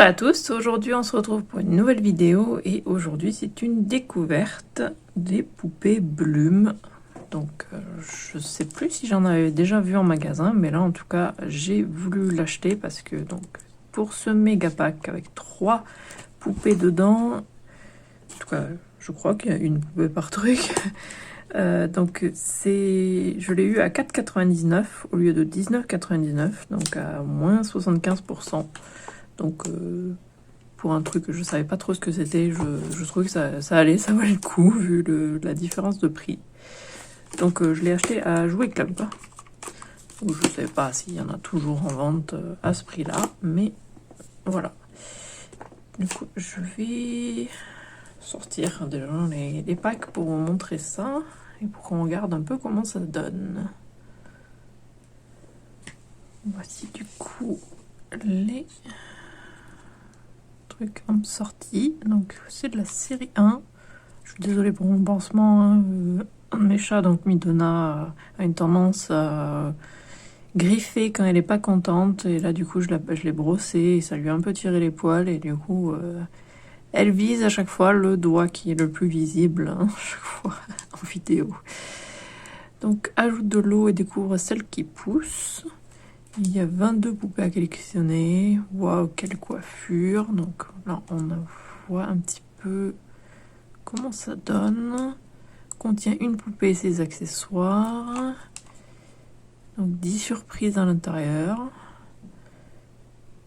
à tous, aujourd'hui on se retrouve pour une nouvelle vidéo et aujourd'hui c'est une découverte des poupées Bloom. Donc je sais plus si j'en avais déjà vu en magasin, mais là en tout cas j'ai voulu l'acheter parce que donc pour ce méga pack avec 3 poupées dedans, en tout cas je crois qu'il y a une poupée par truc. Donc je l'ai eu à 4,99 au lieu de 19,99, donc à moins 75%. Donc pour un truc que je savais pas trop ce que c'était, je trouvais que ça allait, ça valait le coup vu la différence de prix. Donc je l'ai acheté à Jouet Club. Donc, je sais pas s'il y en a toujours en vente à ce prix-là, mais voilà. Du coup, je vais sortir déjà les packs pour vous montrer ça et pour qu'on regarde un peu comment ça donne. Voici du coup les trucs en sortie. Donc c'est de la série 1. Je suis désolée pour mon pansement, hein. Mes chats, donc Midona, a une tendance à griffer quand elle n'est pas contente. Et là, du coup, je l'ai brossée et ça lui a un peu tiré les poils. Et du coup, elle vise à chaque fois le doigt qui est le plus visible, hein, chaque fois en vidéo. Donc, ajoute de l'eau et découvre celle qui pousse. Il y a 22 poupées à collectionner. Waouh, quelle coiffure! Donc là, on voit un petit peu comment ça donne. Contient une poupée et ses accessoires. Donc 10 surprises à l'intérieur.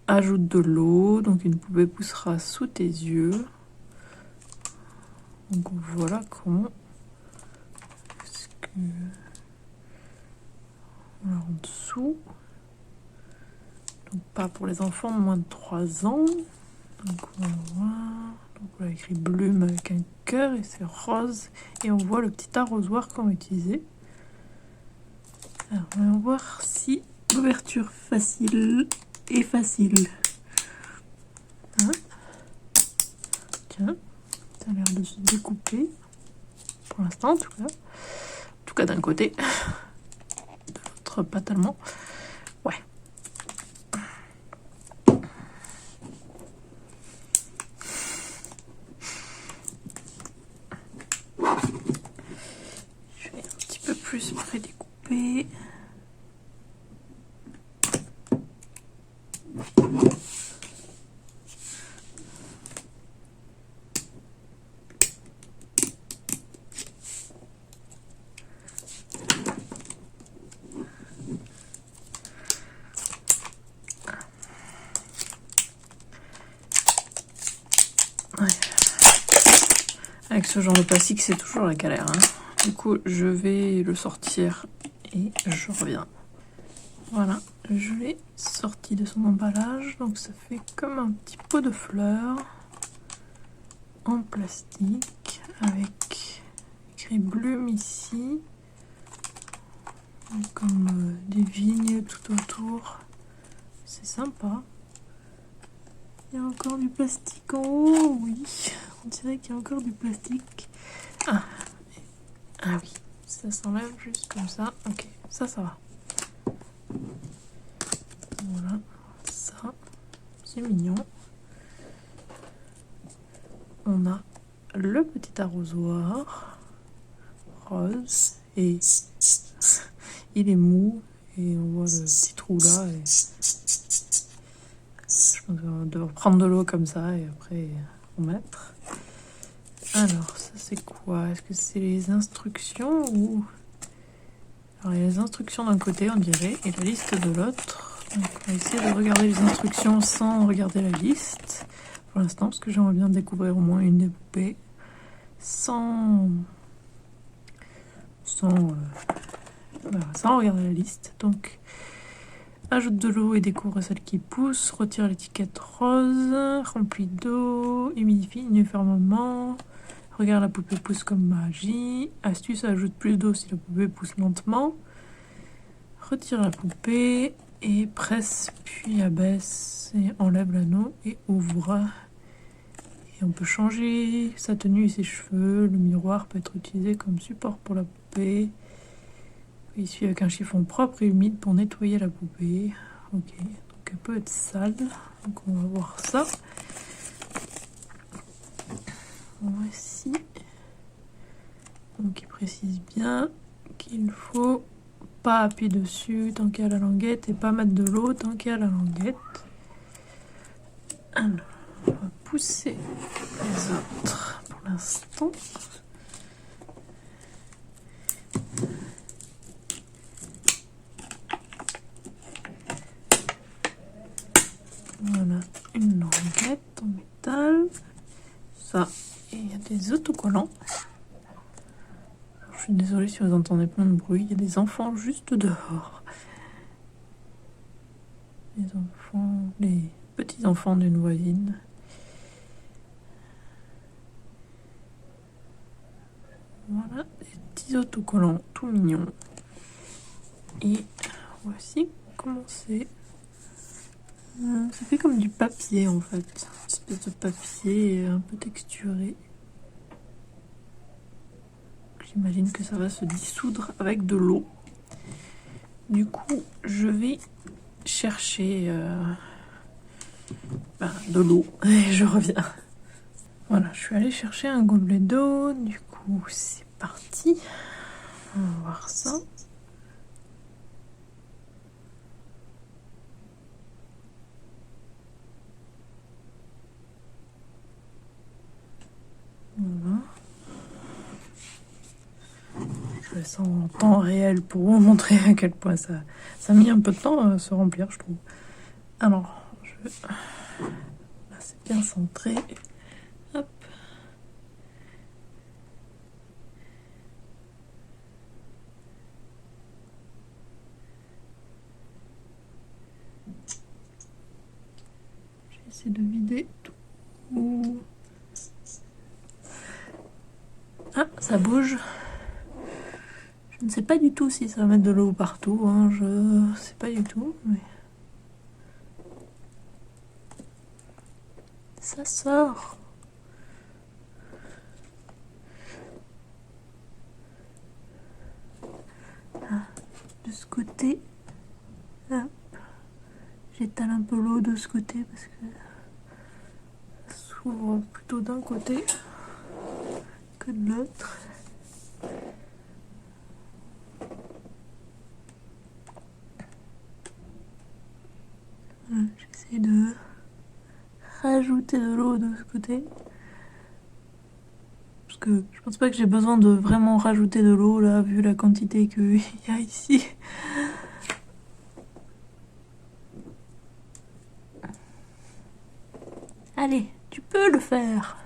Ajoute de l'eau. Donc une poupée poussera sous tes yeux. Donc voilà comment. Est-ce que... Alors en dessous. Donc pas pour les enfants de moins de 3 ans. Donc on va voir. Donc on a écrit Bloom avec un cœur et c'est rose. Et on voit le petit arrosoir qu'on va utiliser. Alors on va voir si l'ouverture facile est facile. Hein, tiens, ça a l'air de se découper. Pour l'instant en tout cas. En tout cas d'un côté. De l'autre pas tellement. Ouais. Je vais un petit peu plus prédécouper. Ouais. Avec ce genre de plastique, c'est toujours la galère, hein. Du coup, je vais le sortir et je reviens. Voilà, je l'ai sorti de son emballage. Donc ça fait comme un petit pot de fleurs en plastique avec écrit Bloom ici. Comme des vignes tout autour. C'est sympa. Il y a encore du plastique en haut, oui. On dirait qu'il y a encore du plastique. Ah oui, ça s'enlève juste comme ça. Ok, ça va. Voilà, ça, c'est mignon. On a le petit arrosoir rose et il est mou et on voit le petit trou là. Et je pense qu'on va devoir prendre de l'eau comme ça et après en mettre. Alors, ça c'est quoi? Est-ce que c'est les instructions ou... Alors, il y a les instructions d'un côté, on dirait, et la liste de l'autre. Donc, on va essayer de regarder les instructions sans regarder la liste. Pour l'instant, parce que j'aimerais bien découvrir au moins une des poupées. Sans regarder la liste. Donc, ajoute de l'eau et découvre celle qui pousse. Retire l'étiquette rose. Remplis d'eau. Humidifie uniformément. Regarde la poupée pousse comme magie. Astuce, ajoute plus d'eau si la poupée pousse lentement. Retire la poupée et presse puis abaisse et enlève l'anneau et ouvre. Et on peut changer sa tenue et ses cheveux. Le miroir peut être utilisé comme support pour la poupée. Il suit avec un chiffon propre et humide pour nettoyer la poupée. Ok, donc elle peut être sale. Donc on va voir ça. Voici. Donc il précise bien qu'il faut pas appuyer dessus tant qu'il y a la languette et pas mettre de l'eau tant qu'il y a la languette. Alors, on va pousser les autres pour l'instant. Voilà, une languette en métal. Ça, et il y a des autocollants. Je suis désolée si vous entendez plein de bruit. Il y a des enfants juste dehors. Les petits enfants d'une voisine. Voilà, des petits autocollants tout mignons. Et voici comment c'est. Ça fait comme du papier en fait. Une espèce de papier un peu texturé. J'imagine que ça va se dissoudre avec de l'eau. Du coup, je vais chercher de l'eau et je reviens. Voilà, je suis allée chercher un gobelet d'eau. Du coup, c'est parti. On va voir ça. Voilà. Je fais ça en temps réel pour vous montrer à quel point ça a mis un peu de temps à se remplir, je trouve. Alors, là, c'est bien centré. Hop. Je vais essayer de vider tout. Ah, ça bouge. Je ne sais pas du tout si ça va mettre de l'eau partout, hein. Je sais pas du tout, mais ça sort. Ah, de ce côté, hop. J'étale un peu l'eau de ce côté parce que ça s'ouvre plutôt d'un côté que de l'autre. J'essaie de rajouter de l'eau de ce côté. Parce que je pense pas que j'ai besoin de vraiment rajouter de l'eau là, vu la quantité qu'il y a ici. Allez, tu peux le faire.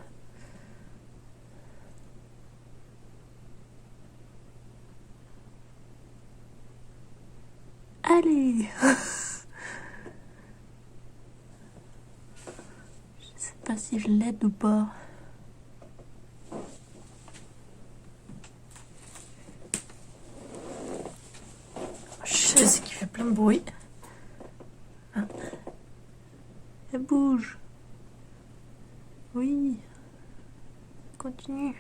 Allez. Je sais pas si je l'aide ou pas. Chaise qui fait plein de bruit. Ah. Elle bouge. Oui. Continue.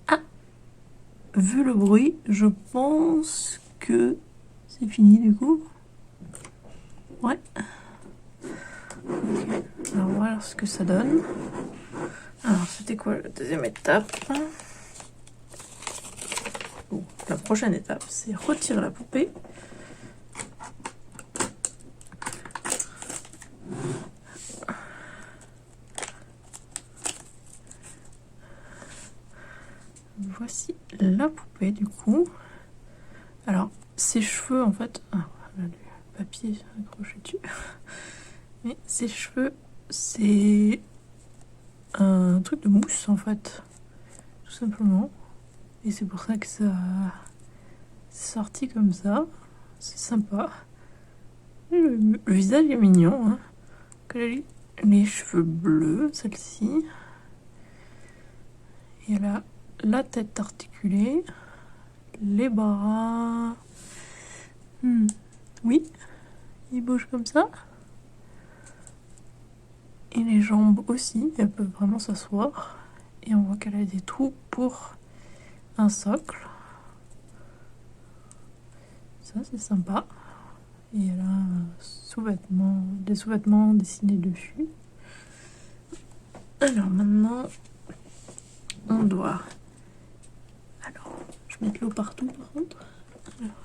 Ah. Vu le bruit, je pense que c'est fini du coup. Ouais. Okay. Alors voilà ce que ça donne. Alors c'était quoi la deuxième étape? Bon, la prochaine étape, c'est retirer la poupée. Voici la poupée du coup. Alors ses cheveux en fait, elle a du papier accroché dessus. Mais ses cheveux, c'est un truc de mousse en fait, tout simplement. Et c'est pour ça que ça c'est sorti comme ça. C'est sympa. Le visage est mignon. Hein. Les cheveux bleus, celle-ci. Et elle a la tête articulée. Les bras. Oui, ils bougent comme ça. Et les jambes aussi, elles peuvent vraiment s'asseoir. Et on voit qu'elle a des trous pour un socle. ça, c'est sympa. Et elle a un sous-vêtement, des sous-vêtements dessinés dessus. Alors maintenant, on doit... Alors, je vais mettre l'eau partout par contre. Alors,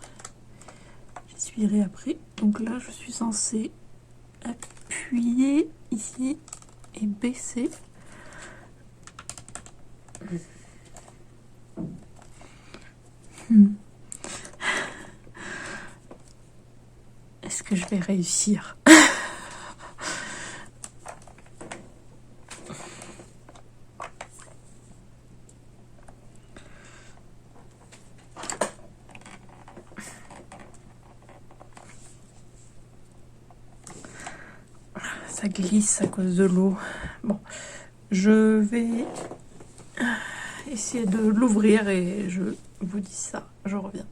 j'essuierai après. Donc là, je suis censée appuyer ici et baisser. Est-ce que je vais réussir? Ça glisse à cause de l'eau. Bon, je vais essayer de l'ouvrir et je vous dis ça, je reviens.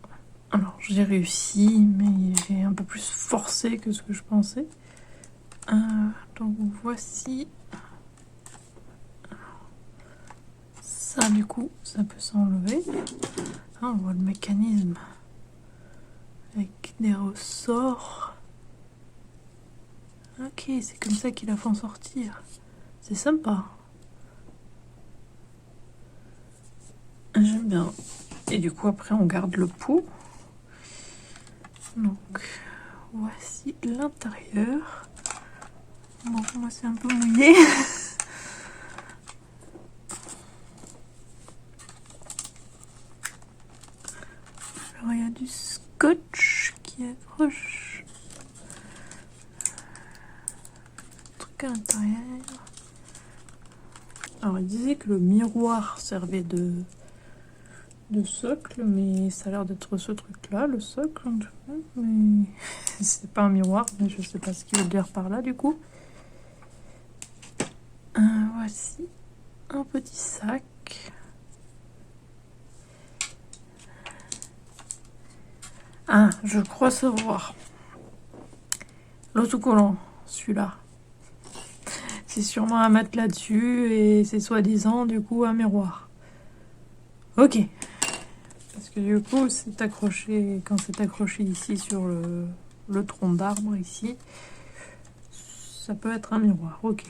Alors, j'ai réussi, mais j'ai un peu plus forcé que ce que je pensais. Donc voici. Ça, du coup, ça peut s'enlever. Ah, on voit le mécanisme avec des ressorts. Ok, c'est comme ça qu'ils la font sortir. C'est sympa. J'aime bien. Et du coup, après, on garde le pot. Donc, voici l'intérieur. Bon, moi, c'est un peu mouillé. Alors, il y a du scotch qui accroche. Un truc à l'intérieur. Alors, il disait que le miroir servait de socle, mais ça a l'air d'être ce truc-là, le socle en tout cas. Mais c'est pas un miroir, mais je sais pas ce qu'il veut dire par là du coup. Voici un petit sac. Ah, je crois savoir. L'autocollant, celui-là. C'est sûrement à mettre là-dessus et c'est soi-disant du coup un miroir. Ok. Parce que du coup, c'est accroché, quand c'est accroché ici sur le tronc d'arbre ici, ça peut être un miroir. Ok.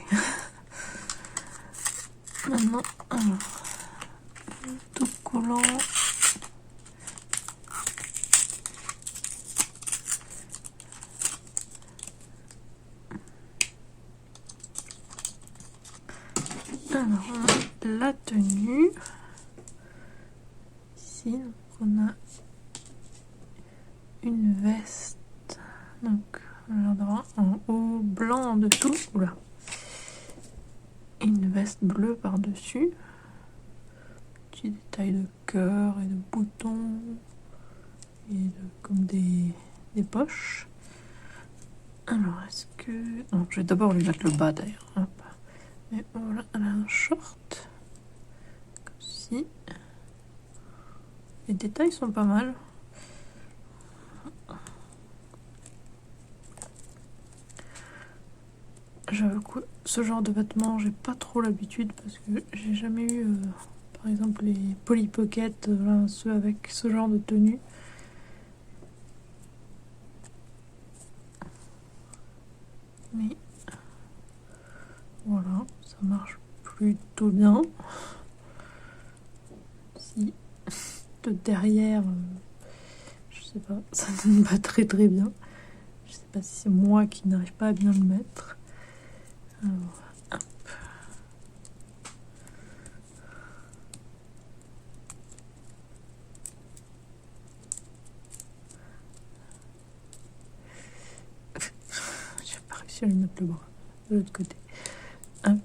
Maintenant, alors, tout collant. Alors, on a la tenue. Ici, donc on a une veste. Donc, on a l'air d'avoir un haut blanc en dessous. Oula. Une veste bleue par-dessus. Petit détail de cœur et de boutons. Et comme des poches. Alors, est-ce que... Non, je vais d'abord lui mettre le bas d'ailleurs. Hop. Et voilà, elle a un short. Comme ci. Les détails sont pas mal. J'avoue que ce genre de vêtements, j'ai pas trop l'habitude parce que j'ai jamais eu, par exemple, les Polly Pocket, ceux avec ce genre de tenue. Mais voilà, ça marche plutôt bien. Si de derrière, je sais pas, ça ne va très très bien. Je sais pas si c'est moi qui n'arrive pas à bien le mettre. Alors, hop. J'ai pas réussi à lui mettre le bras de l'autre côté. Hop.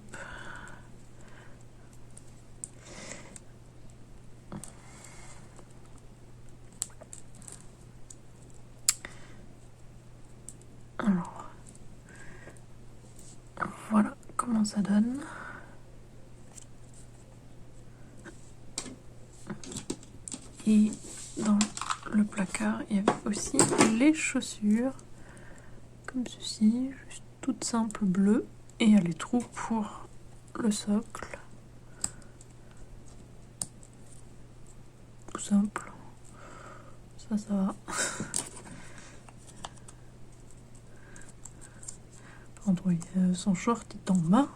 Alors, voilà comment ça donne. Et dans le placard, il y avait aussi les chaussures, comme ceci, juste toutes simples bleues. Et il y a les trous pour le socle. Tout simple. Ça va. contre, oui, son short est en bas.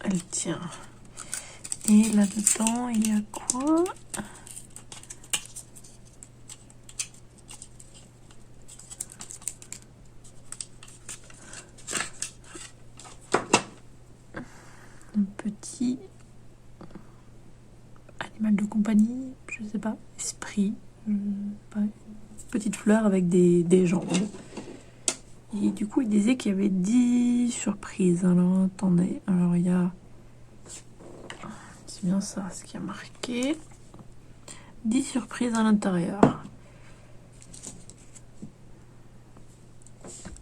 Elle tient. Et là-dedans, il y a quoi? Un petit animal de compagnie, je sais pas, esprit, pas, une petite fleur avec des jambes. Et du coup, il disait qu'il y avait 10 surprises. Alors, attendez. Alors, il y a... C'est bien ça, ce qui a marqué. 10 surprises à l'intérieur.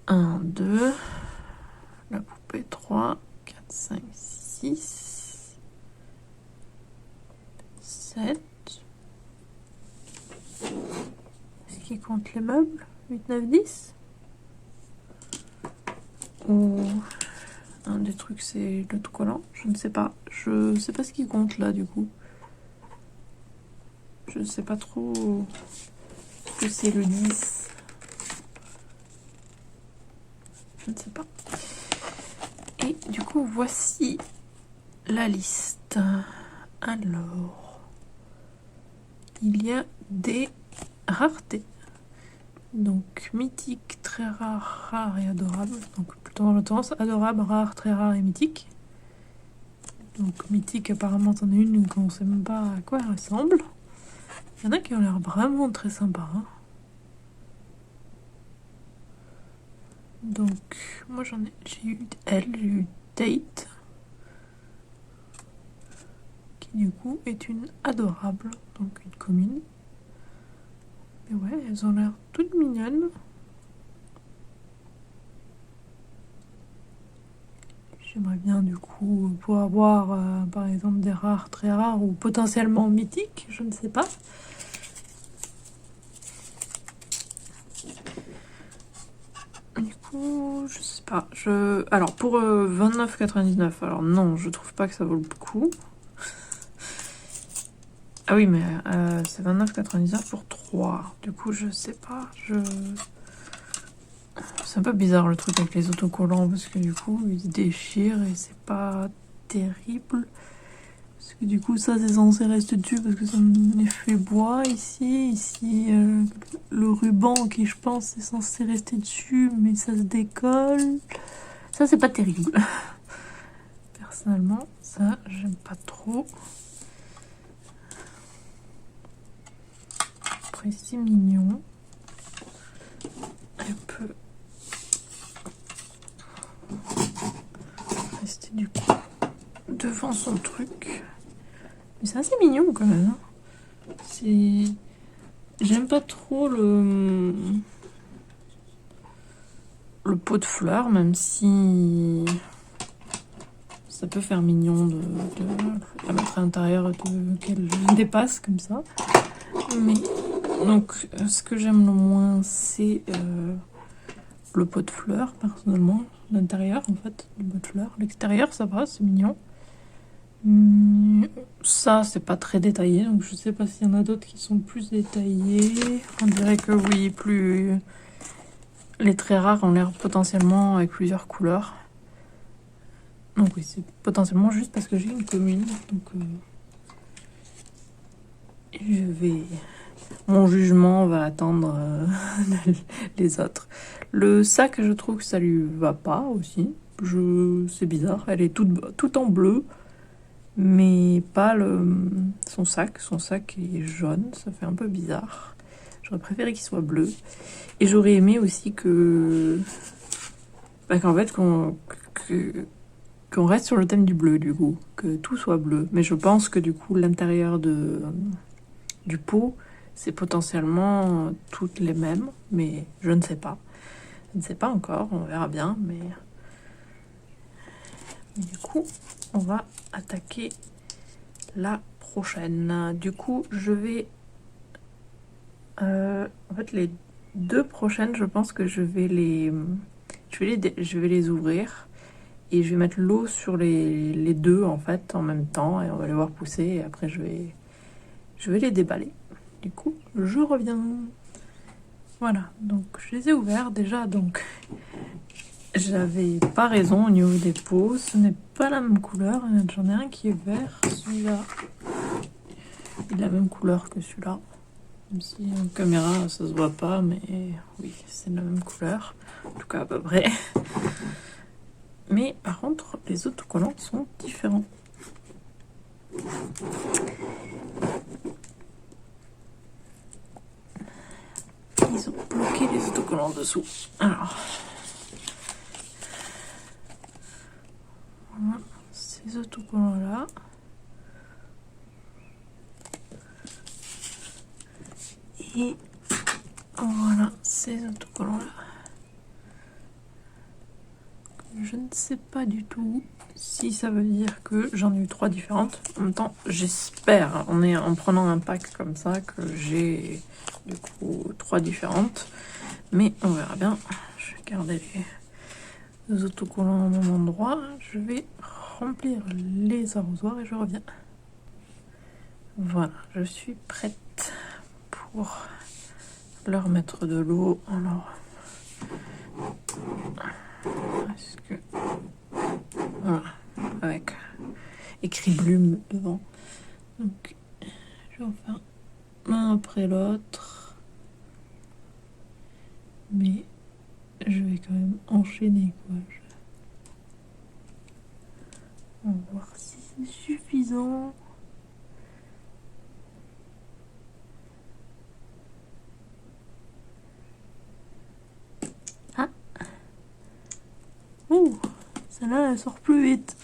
1, 2. La poupée, 3, 4, 5, 6. 7. Est-ce qu'il compte les meubles? 8, 9, 10. Ou un des trucs c'est l'autocollant, je ne sais pas. Je sais pas ce qui compte là du coup. Je sais pas trop ce que c'est le 10. Je ne sais pas. Et du coup voici la liste. Alors, il y a des raretés. Donc mythique, très rare, rare et adorable. Donc plutôt dans l'autre sens, adorable, rare, très rare et mythique. Donc mythique, apparemment c'en est une qu'on ne sait même pas à quoi elle ressemble. Il y en a qui ont l'air vraiment très sympas. Hein. Donc moi j'ai eu elle, j'ai eu Tate, qui du coup est une adorable, donc une commune. Mais ouais, elles ont l'air toutes mignonnes. J'aimerais bien du coup pouvoir avoir par exemple des rares, très rares ou potentiellement mythiques, je ne sais pas. Du coup, je sais pas. Alors pour 29,99, alors non, je trouve pas que ça vaut le coup. Ah oui, mais c'est 29,99 pour 3. Du coup, je sais pas. C'est un peu bizarre le truc avec les autocollants parce que du coup, ils se déchirent et c'est pas terrible. Parce que du coup, ça, c'est censé rester dessus parce que c'est un effet bois ici. Ici, le ruban qui, je pense, c'est censé rester dessus, mais ça se décolle. Ça, c'est pas terrible. Personnellement, ça, j'aime pas trop. Après, c'est mignon. Elle peut rester du coup devant son truc. Mais c'est assez mignon quand même. C'est... J'aime pas trop le pot de fleurs, même si ça peut faire mignon de la mettre à l'intérieur, qu'elle dépasse comme ça. Mais donc, ce que j'aime le moins, c'est le pot de fleurs, personnellement. L'intérieur, en fait, le pot de fleurs. L'extérieur, ça va, c'est mignon. Ça, c'est pas très détaillé, donc je sais pas s'il y en a d'autres qui sont plus détaillés. On dirait que oui, plus... Les très rares ont l'air potentiellement avec plusieurs couleurs. Donc oui, c'est potentiellement juste parce que j'ai une commune. Donc je vais... Mon jugement va attendre les autres. Le sac, je trouve que ça lui va pas aussi. C'est bizarre, elle est toute en bleu. Mais pas son sac. Son sac est jaune, ça fait un peu bizarre. J'aurais préféré qu'il soit bleu. Et j'aurais aimé aussi qu'en fait, qu'on reste sur le thème du bleu, du coup. Que tout soit bleu. Mais je pense que du coup, l'intérieur du pot, c'est potentiellement toutes les mêmes. Mais je ne sais pas. Je ne sais pas encore, on verra bien. Mais du coup, on va attaquer la prochaine. Du coup, je vais... en fait, les deux prochaines, je pense que je vais les ouvrir. Et je vais mettre l'eau sur les deux, en fait, en même temps. Et on va les voir pousser. Et après, je vais les déballer. Du coup, je reviens. Voilà, donc je les ai ouverts déjà, donc j'avais pas raison au niveau des pots, ce n'est pas la même couleur, j'en ai un qui est vert, celui-là il est la même couleur que celui-là, même si en caméra ça se voit pas, mais oui c'est la même couleur, en tout cas à peu près. Mais par contre les autocollants sont différents. Ils ont bloqué les autocollants dessous. Alors, voilà, ces autocollants là. Et voilà, ces autocollants là. Je ne sais pas du tout si ça veut dire que j'en ai eu 3 différentes. En même temps, j'espère, en prenant un pack comme ça, que j'ai du coup 3 différentes. Mais on verra bien. Je vais garder les autocollants au même endroit. Je vais remplir les arrosoirs et je reviens. Voilà, je suis prête pour leur mettre de l'eau. Alors, est-ce que... Voilà, avec écrit Bloom devant. Donc, je vais en faire l'un après l'autre. Mais je vais quand même enchaîner, quoi. On va voir si c'est suffisant. Ah! Ouh! Celle-là, elle sort plus vite.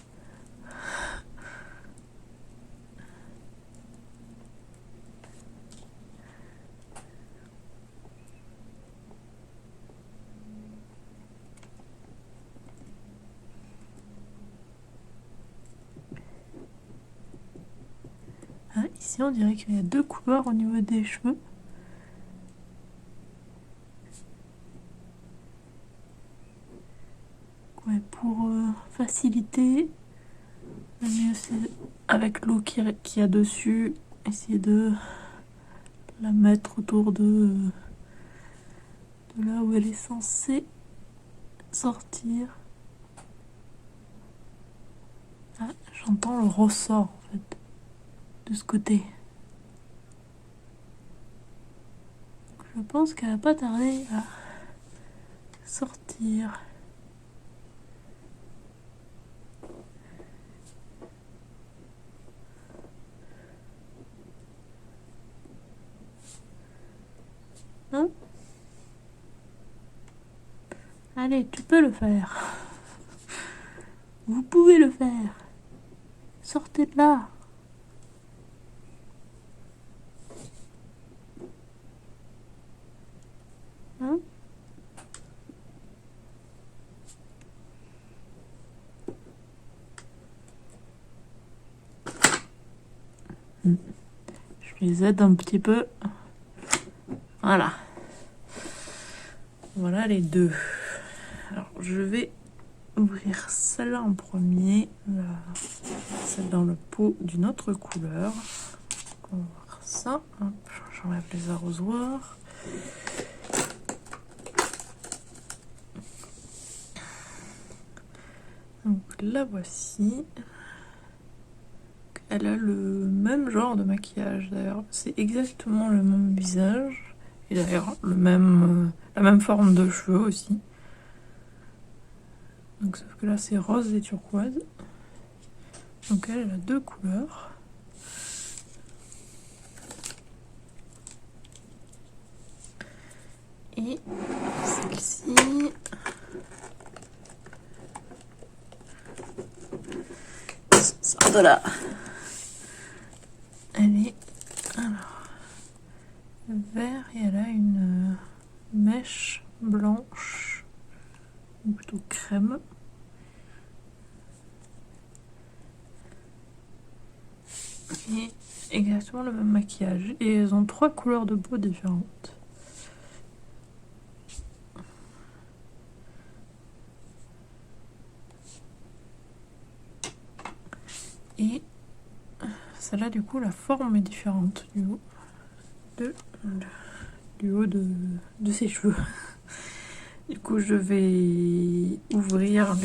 Ah, ici, on dirait qu'il y a 2 couleurs au niveau des cheveux. Ouais, pour faciliter, le mieux c'est avec l'eau qu'il y a dessus, essayer de la mettre autour de là où elle est censée sortir. Ah, j'entends le ressort en fait de ce côté. Je pense qu'elle va pas tarder à sortir. Hein? Allez, tu peux le faire. Vous pouvez le faire. Sortez de là. Hein? Je les aide un petit peu. Voilà. Voilà les deux. Alors, je vais ouvrir celle-là en premier. Celle dans le pot d'une autre couleur. Donc, on va voir ça. Hop, j'enlève les arrosoirs. Donc la voici. Elle a le même genre de maquillage d'ailleurs. C'est exactement le même visage. Et d'ailleurs la même forme de cheveux aussi. Donc sauf que là c'est rose et turquoise. Donc elle a 2 couleurs. Et celle-ci. Sort de là. Elle est alors vert et elle a une mèche blanche ou plutôt crème. Et exactement le même maquillage et elles ont 3 couleurs de peau différentes. Et celle-là du coup la forme est différente du du haut de ses cheveux. Du coup, je vais ouvrir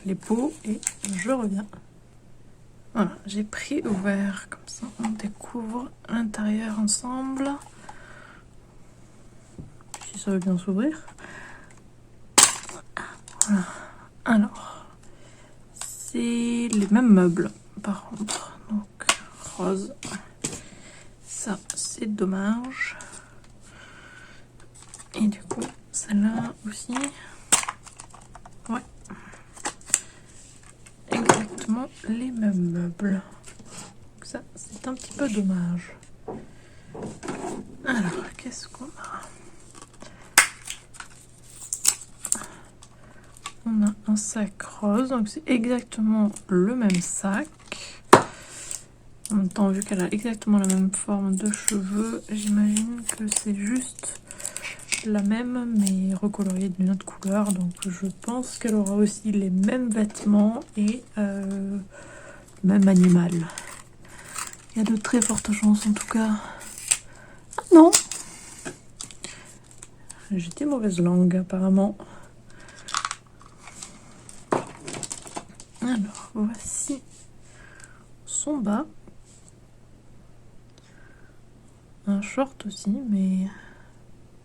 les pots et je reviens. Voilà, j'ai pris ouvert, comme ça on découvre l'intérieur ensemble. Si ça veut bien s'ouvrir. Voilà. Alors, c'est les mêmes meubles par contre, donc rose. Ça, c'est dommage. Et du coup, celle-là aussi. Ouais. Exactement les mêmes meubles. Donc ça, c'est un petit peu dommage. Alors, qu'est-ce qu'on a? On a un sac rose, donc c'est exactement le même sac. En même temps, vu qu'elle a exactement la même forme de cheveux, j'imagine que c'est juste la même, mais recoloriée d'une autre couleur. Donc je pense qu'elle aura aussi les mêmes vêtements et le même animal. Il y a de très fortes chances en tout cas. Ah non! J'étais mauvaise langue apparemment. Alors, voici son bas. Un short aussi, mais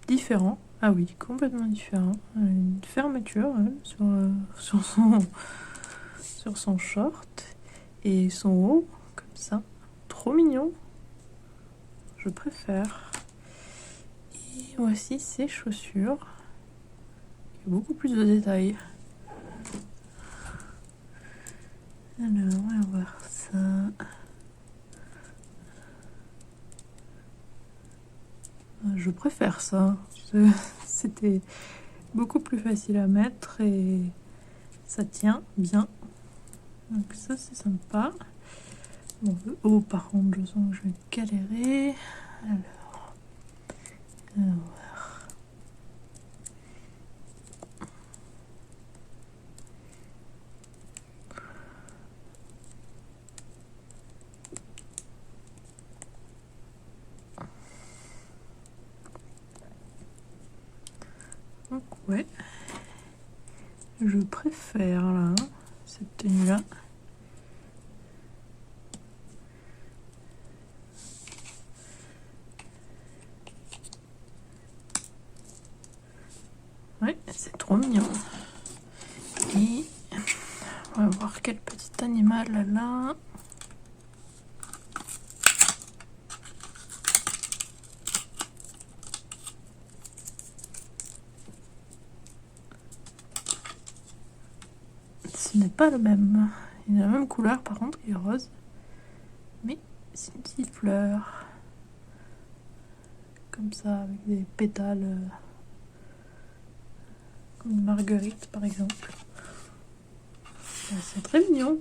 différent. Ah oui, complètement différent. Une fermeture sur son short. Et son haut, comme ça. Trop mignon. Je préfère. Et voici ses chaussures. Il y a beaucoup plus de détails. Alors, on va voir ça. Je préfère ça. C'était beaucoup plus facile à mettre et ça tient bien. Donc ça, c'est sympa. Bon, le haut, par contre, je sens que je vais galérer. Alors, on va voir. Donc ouais, je préfère là cette tenue là. Ouais, c'est trop mignon. Et on va voir quel petit animal elle a. Ce n'est pas le même. Il a la même couleur par contre, il est rose. Mais c'est une petite fleur. Comme ça, avec des pétales. Comme une marguerite par exemple. C'est très mignon.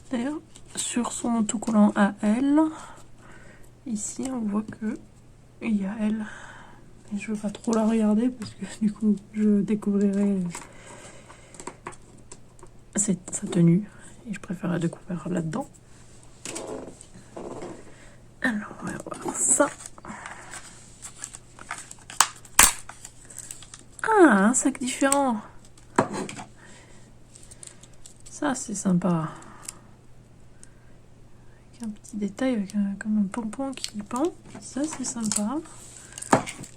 D'ailleurs, sur son autocollant à elle, ici on voit que il y a elle. Et je veux pas trop la regarder parce que du coup je découvrirai sa tenue et je préfère la découvrir là-dedans. Alors on va voir ça. Ah, un sac différent. Ça c'est sympa. Avec un petit détail avec comme un pompon qui pend. Ça c'est sympa.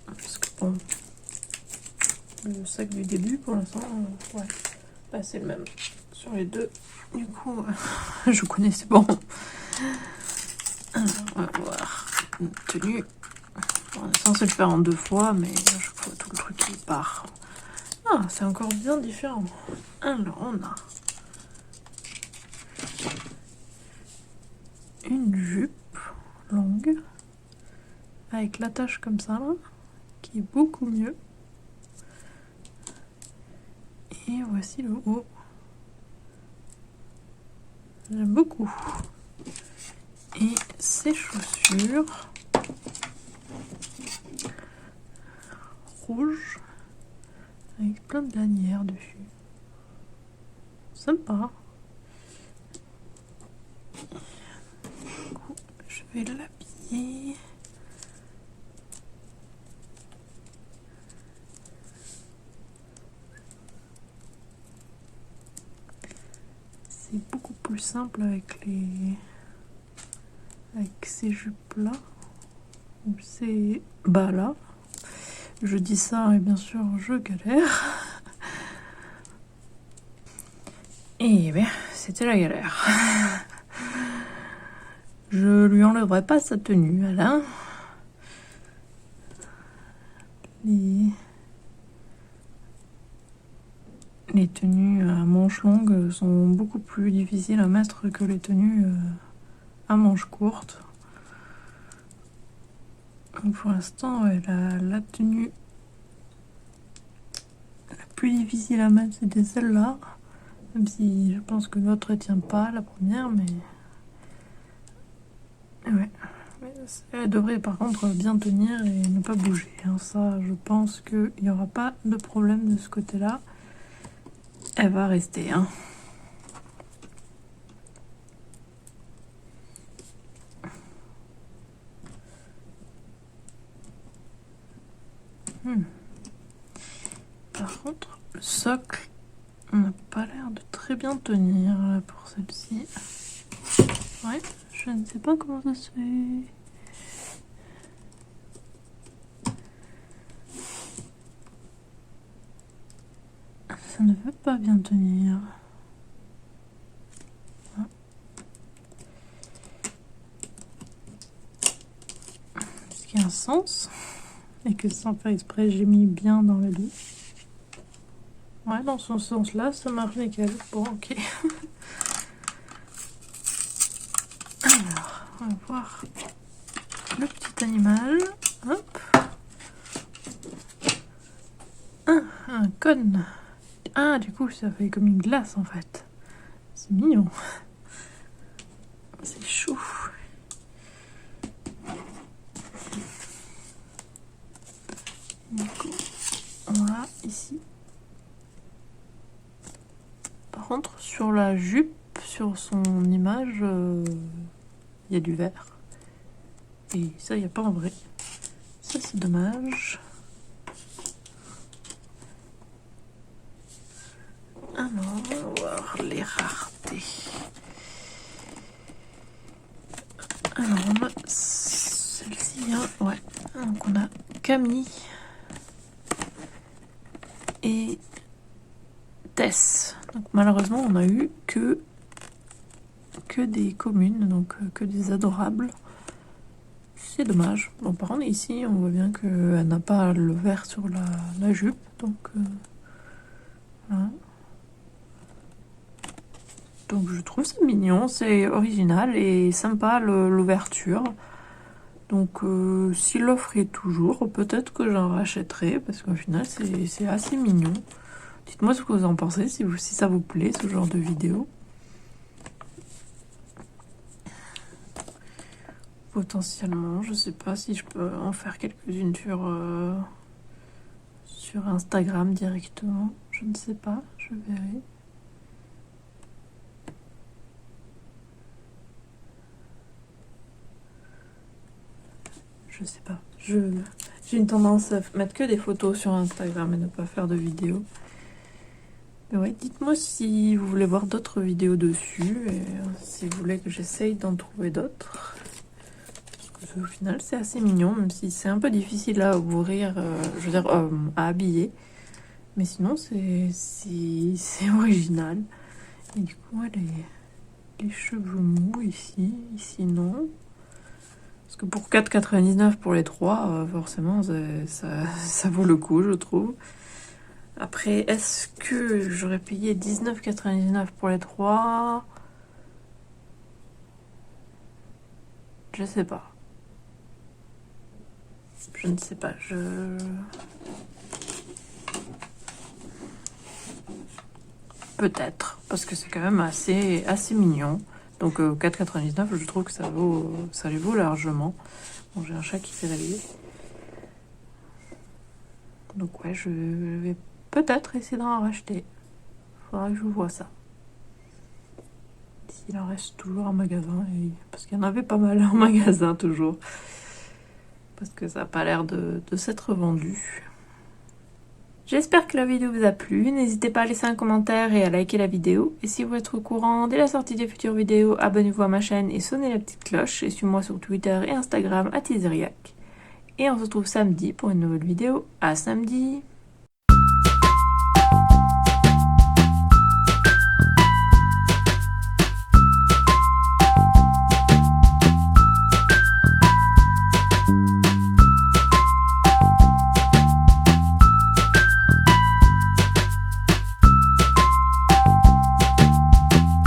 Parce que bon, le sac du début pour l'instant, ouais, bah, c'est le même sur les deux. Du coup, je connais, c'est bon. Alors, on va voir une tenue. On est censé le faire en 2 fois, mais à chaque fois tout le truc il part. Ah, c'est encore bien différent. Alors, on a une jupe longue avec l'attache comme ça, là, qui est beaucoup mieux. Et voici le haut. J'aime beaucoup. Et ses chaussures rouges avec plein de lanières dessus. Sympa. Du coup, je vais l'habiller. Et c'est beaucoup plus simple avec ces jupes là ou ces bas là. Je dis ça et bien sûr je galère. Et bien c'était la galère. Je lui enlèverai pas sa tenue, Alain. Les tenues à manches longues sont beaucoup plus difficiles à mettre que les tenues à manches courtes. Donc pour l'instant, ouais, la tenue la plus difficile à mettre, c'était celle-là. Même si je pense que l'autre ne tient pas, la première, mais... Ouais. Elle devrait par contre bien tenir et ne pas bouger. Hein. Ça, je pense qu'il n'y aura pas de problème de ce côté-là. Elle va rester. Hein. Par contre, le socle n'a pas l'air de très bien tenir là, pour celle-ci. Ouais, je ne sais pas comment ça se fait. Ça ne veut pas bien tenir. Ce qui a un sens. Et que sans faire exprès, j'ai mis bien dans le lit. Ouais, dans ce sens-là, ça marche nickel. Bon, ok. Alors, on va voir le petit animal. Hop. Un cône. Ah, du coup, ça fait comme une glace, en fait. C'est mignon. C'est chou. Du coup, on l'a ici. Par contre, sur la jupe, sur son image, il y a du vert. Et ça, il n'y a pas en vrai. Ça, c'est dommage. Alors, on va voir les raretés. Alors, on a celle-ci, hein. Ouais. Donc, on a Camille et Tess. Donc, malheureusement, on a eu que des communes, donc que des adorables. C'est dommage. Bon, par contre, ici, on voit bien qu'elle n'a pas le vert sur la jupe, donc voilà. Donc je trouve ça mignon, c'est original et sympa l'ouverture. Donc si l'offre est toujours, peut-être que j'en rachèterai parce qu'au final c'est assez mignon. Dites-moi ce que vous en pensez, si ça vous plaît ce genre de vidéo. Potentiellement, je sais pas si je peux en faire quelques-unes sur Instagram directement. Je ne sais pas, je verrai. Je sais pas. J'ai une tendance à mettre que des photos sur Instagram et ne pas faire de vidéos. Mais ouais, dites-moi si vous voulez voir d'autres vidéos dessus et si vous voulez que j'essaye d'en trouver d'autres. Parce que au final, c'est assez mignon, même si c'est un peu difficile à ouvrir, je veux dire, à habiller. Mais sinon, c'est original. Et du coup, ouais, les cheveux mous ici non. Parce que pour 4,99 pour les trois, forcément, ça vaut le coup, je trouve. Après, est-ce que j'aurais payé 19,99 pour les trois? Je sais pas. Je ne sais pas. Peut-être, parce que c'est quand même assez mignon. Donc 4,99, je trouve que ça les vaut largement. Bon, j'ai un chat qui fait la vie. Donc ouais, je vais peut-être essayer d'en racheter. Faudra que je vois ça. s'il en reste toujours en magasin, parce qu'il y en avait pas mal en magasin toujours. Parce que ça n'a pas l'air de s'être vendu. J'espère que la vidéo vous a plu, n'hésitez pas à laisser un commentaire et à liker la vidéo. Et si vous voulez être au courant dès la sortie des futures vidéos, abonnez-vous à ma chaîne et sonnez la petite cloche. Et suivez-moi sur Twitter et Instagram @Tizeriac. Et on se retrouve samedi pour une nouvelle vidéo. À samedi!